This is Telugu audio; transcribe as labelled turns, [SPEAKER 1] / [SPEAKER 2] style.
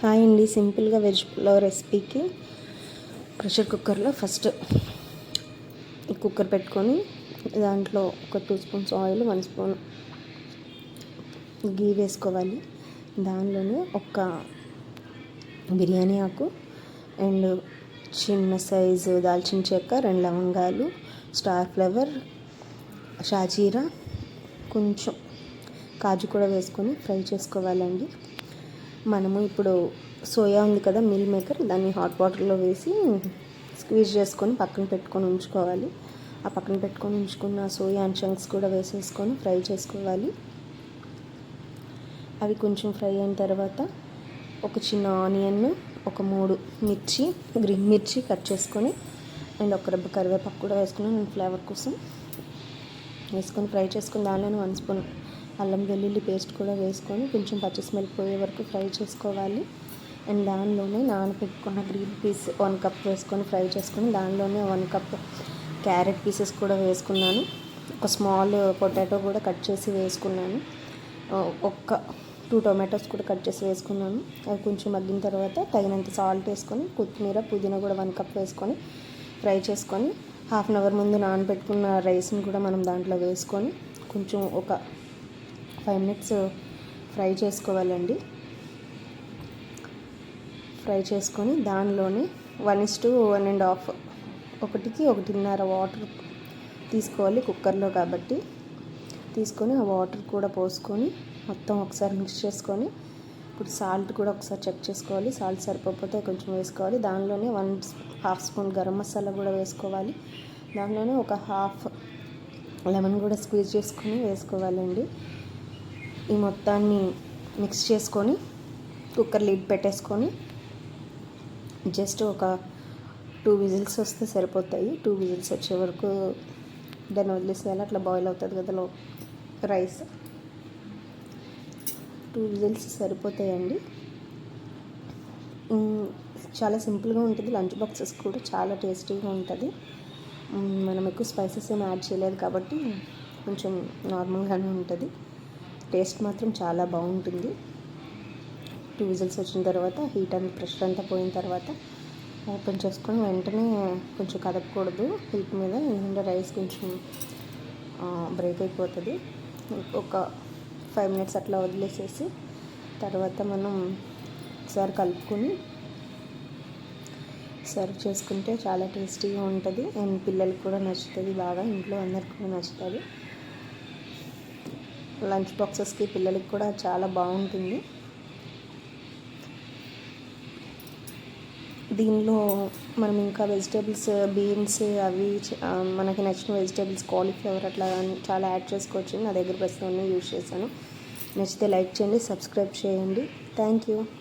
[SPEAKER 1] హాయ్ అండి. సింపుల్గా వెజ్ పులావ్ రెసిపీకి ప్రెషర్ కుక్కర్లో ఫస్ట్ కుక్కర్ పెట్టుకొని దాంట్లో ఒక 2 స్పూన్స్ ఆయిల్ 1 స్పూన్ గీ వేసుకోవాలి. దానిలోనే ఒక బిర్యానీ ఆకు అండ్ చిన్న సైజు దాల్చిన చెక్క, 2 లవంగాలు, స్టార్ ఫ్లవర్, షాజీరా, కొంచెం కాజు కూడా వేసుకొని ఫ్రై చేసుకోవాలండి. మనము ఇప్పుడు సోయా ఉంది కదా, మిల్ మేకర్, దాన్ని హాట్ వాటర్లో వేసి స్క్వీజ్ చేసుకొని పక్కన పెట్టుకొని ఉంచుకోవాలి. ఆ పక్కన పెట్టుకొని ఉంచుకున్న సోయా చంక్స్ కూడా వేసేసుకొని ఫ్రై చేసుకోవాలి. అవి కొంచెం ఫ్రై అయిన తర్వాత ఒక చిన్న ఆనియన్, ఒక 3 మిర్చి, గ్రీన్ మిర్చి కట్ చేసుకొని అండ్ ఒక రెబ్బ కరివేపాకు కూడా వేసుకుని నేను ఫ్లేవర్ కోసం వేసుకొని ఫ్రై చేసుకుని దానిలోనే 1 స్పూన్ అల్లం వెల్లుల్లి పేస్ట్ కూడా వేసుకొని కొంచెం పచ్చి స్మెల్ పోయే వరకు ఫ్రై చేసుకోవాలి. అండ్ దానిలోనే నానబెట్టుకున్న గ్రీన్ పీస్ 1 కప్ వేసుకొని ఫ్రై చేసుకొని దానిలోనే 1 కప్ క్యారెట్ పీసెస్ కూడా వేసుకున్నాను. ఒక స్మాల్ పొటాటో కూడా కట్ చేసి వేసుకున్నాను. ఒక 2 టొమాటోస్ కూడా కట్ చేసి వేసుకున్నాను. అవి కొంచెం మగ్గిన తర్వాత తగినంత సాల్ట్ వేసుకొని కొత్తిమీర, పుదీనా కూడా 1 కప్ వేసుకొని ఫ్రై చేసుకొని హాఫ్ అన్ అవర్ ముందు నానబెట్టుకున్న రైస్ని కూడా మనం దాంట్లో వేసుకొని కొంచెం ఒక 5 మినిట్స్ ఫ్రై చేసుకోవాలండి. ఫ్రై చేసుకొని దానిలోనే 1:1.5 ఒకటికి 1.5 వాటర్ తీసుకోవాలి కుక్కర్లో కాబట్టి. తీసుకొని ఆ వాటర్ కూడా పోసుకొని మొత్తం ఒకసారి మిక్స్ చేసుకొని ఇప్పుడు సాల్ట్ కూడా ఒకసారి చెక్ చేసుకోవాలి. సాల్ట్ సరిపోతే కొంచెం వేసుకోవాలి. దానిలోనే 1/2 స్పూన్ గరం మసాలా కూడా వేసుకోవాలి. దానిలోనే ఒక హాఫ్ లెమన్ కూడా స్క్వీజ్ చేసుకొని వేసుకోవాలండి. ఈ మొత్తాన్ని మిక్స్ చేసుకొని కుక్కర్ లిడ్ పెట్టేసుకొని జస్ట్ ఒక 2 విజిల్స్ వస్తే సరిపోతాయి. 2 విజిల్స్ వచ్చే వరకు దాన్ని వదిలేసేయాలి. అట్లా బాయిల్ అవుతుంది కదా రైస్. 2 విజిల్స్ సరిపోతాయండి. చాలా సింపుల్గా ఉంటుంది. లంచ్ బాక్సెస్ కూడా చాలా టేస్టీగా ఉంటుంది. మనం ఎక్కువ స్పైసెస్ ఏమి యాడ్ చేయలేదు కాబట్టి కొంచెం నార్మల్గానే ఉంటుంది. టేస్ట్ మాత్రం చాలా బాగుంటుంది. 2 విజిల్స్ వచ్చిన తర్వాత హీట్ అండ్ ప్రెషర్ అంతా పోయిన తర్వాత ఓపెన్ చేసుకొని వెంటనే కొంచెం కదపకూడదు హీట్ మీద, ఎందుకంటే రైస్ కొంచెం బ్రేక్ అయిపోతుంది. ఒక 5 మినిట్స్ అట్లా వదిలేసేసి తర్వాత మనం ఒకసారి కలుపుకొని సర్వ్ చేసుకుంటే చాలా టేస్టీగా ఉంటుంది. అండ్ పిల్లలకి కూడా నచ్చుతుంది బాగా, ఇంట్లో అందరికి కూడా నచ్చుతుంది. లంచ్ బాక్సెస్కి పిల్లలకి కూడా చాలా బాగుంటుంది. దీనిలో మనం ఇంకా వెజిటేబుల్స్, బీన్స్, అవి మనకి నచ్చిన వెజిటేబుల్స్, కాలీఫ్లవర్ అట్లా చాలా యాడ్ చేసుకోవచ్చు. నా దగ్గర ప్రస్తుతం యూజ్ చేశాను. నచ్చితే లైక్ చేయండి, సబ్స్క్రైబ్ చేయండి. Thank you.